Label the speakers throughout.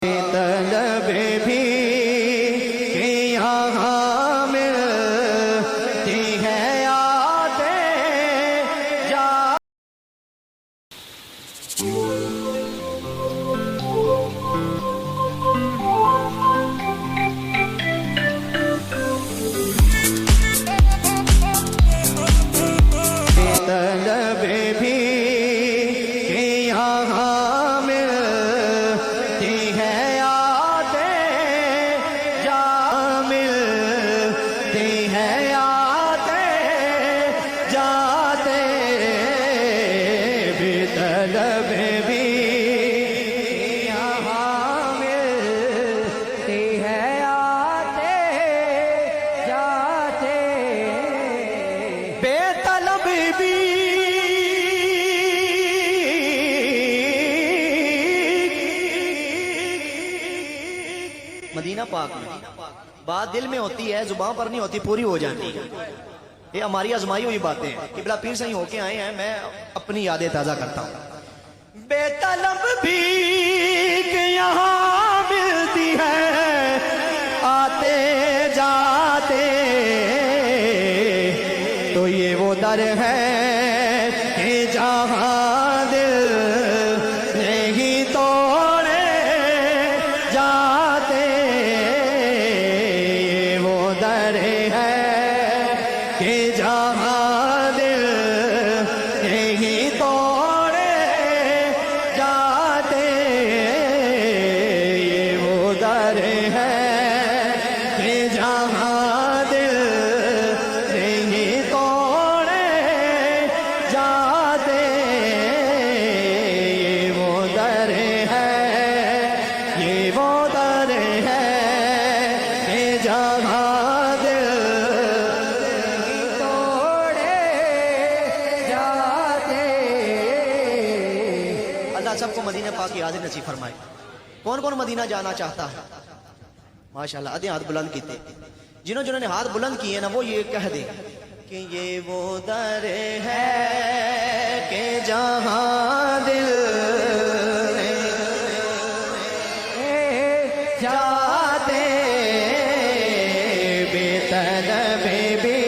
Speaker 1: طلب بھی کہ یہاں ملتی ہے یادیں جا طلب بھی کہ یہاں ملتی ہے یادیں جا ملتی ہے یادیں جاتے بھی طلب بھی یہاں ملتی ہے یادیں جاتے بے طلب بھی مدینہ پاک میں بات دل میں ہوتی ہے، زبان پر نہیں ہوتی، پوری ہو جاتی ہے۔ یہ ہماری آزمائی ہوئی باتیں ہیں۔ قبلہ پیر سے ہی ہو کے آئے ہیں، میں اپنی یادیں تازہ کرتا ہوں۔ بے طلب بھی کہ یہاں ملتی ہے آتے جاتے، تو یہ وہ در ہے کہ جہاں دل نہیں توڑے جاتے، یہ وہ در ہے کہ جہاں دل نہیں توڑے جاتے، یہ وہ در ہے کہ جہاں دل نہیں توڑے جاتے، یہ وہ در ہے، یہ وہ در ہے کہ جہاں دل نہیں توڑے جاتے۔ اللہ سب کو مدینہ پاک کی حاضر نصیب فرمائے۔ کون کون مدینہ جانا چاہتا ہے؟ ماشاءاللہ آدھے ہاتھ بلند کیتے، جنہوں نے ہاتھ بلند کیے نا وہ یہ کہہ دیں کہ یہ وہ در ہے کہ جہاں دل جاتے بے طلب بھی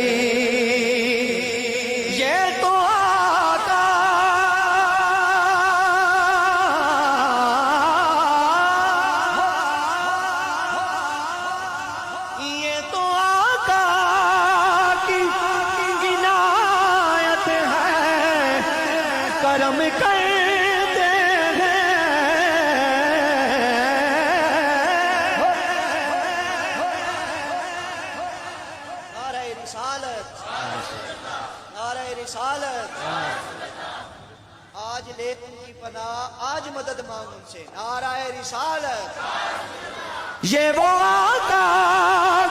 Speaker 1: یہ تو آقا یہ تو آقا کی عنایت ہے، کرم کرتے ہیں۔ نعرہ رسالت، نعرہ رسالت، آج لے ان کی پناہ، آج مدد مانگ ان سے، نعرہ رسالت۔ یہ وہ آقا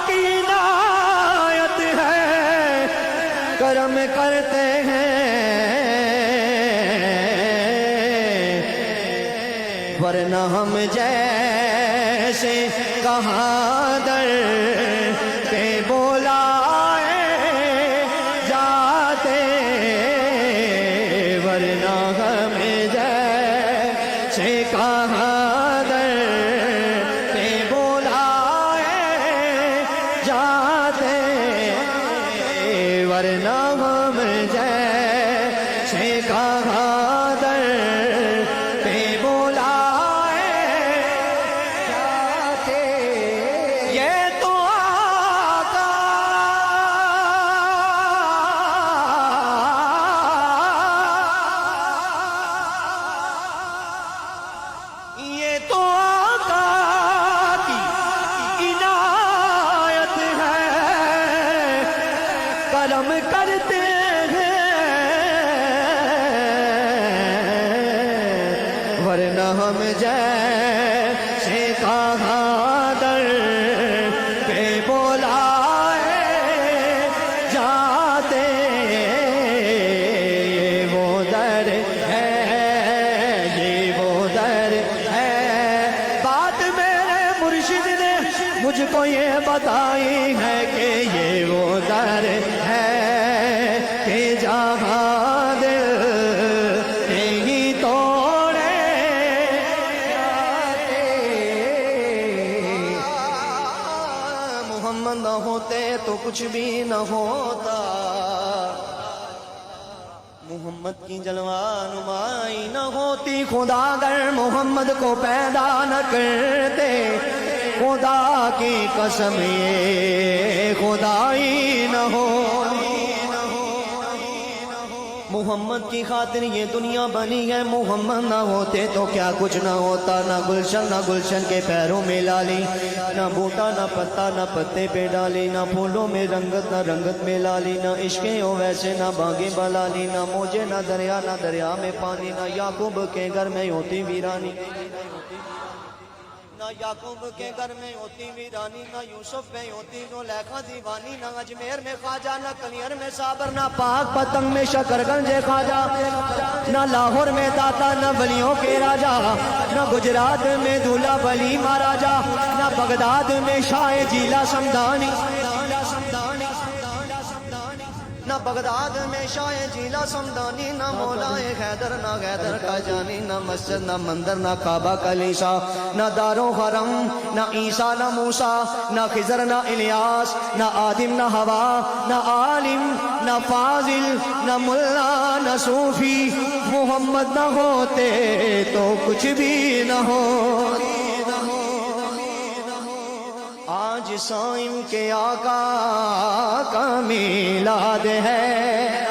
Speaker 1: کی عنایت ہے، کرم کرتے ہیں، ورنہ ہم جیسے کہاں در پہ بلائے جاتے، ورنہ ہم جیسے کہاں در پہ بلائے جاتے، ورنہ ہم جیسے کہاں در پہ بلائے جاتے، یہ تو آقا یہ تو آقا کی عنایت ہے، کرم کرتے ہیں، ورنہ ہم جیسے کہاں در پہ بلائے جاتے، یہ وہ در ہے، یہ وہ در ہے۔ بات میرے مرشد نے مجھ کو یہ بتائی ہے کہ یہ وہ در ہے کہ جہاں دل نہیں توڑے جاتے، محمد نہ ہوتے تو کچھ بھی نہ ہوتا، محمد کی جلوہ نمائی نہ ہوتی، خدا اگر محمد کو پیدا نہ کرتے، خدا کی قسم یہ خدائی نہ ہو، محمد کی خاطر یہ دنیا بنی ہے، محمد نہ ہوتے تو کیا کچھ نہ ہوتا، نہ گلشن کے پیروں میں لالی، نہ بوٹا نہ پتا نہ پتے پہ ڈالی، نہ پھولوں میں رنگت نہ رنگت میں لالی، نہ عشقیں ہو ویسے نہ باغیں بلالی، نہ موجے نہ دریا میں پانی، نہ یعقوب کے گھر میں ہوتی ویرانی، نہ یعقوب کے گھر میں ہوتی ویرانی، نہ یوسف میں ہوتی زلیخا دیوانی، نہ اجمیر میں خواجہ، نہ کلیر میں صابر، نہ پاک پتنگ میں شکر گنج خواجہ، نہ لاہور میں داتا، نہ ولیوں کے راجہ، نہ گجرات میں دولہ ولی مہاراجہ، نہ بغداد میں شاہ جیلا سمدانی، نہ بغداد میں شاہ جیلا سمدانی، نہ مولا حیدر نہ حیدر کا جانی، نہ مسجد نہ مندر نہ کعبہ کلیسا، نہ دار و حرم نہ عیسیٰ نہ موسیٰ، نہ خضر نہ الیاس، نہ آدم نہ ہوا، نہ عالم نہ فاضل، نہ ملا نہ صوفی، محمد نہ ہوتے تو کچھ بھی نہ ہو۔ آج سائم کے آقا کا میلاد ہے،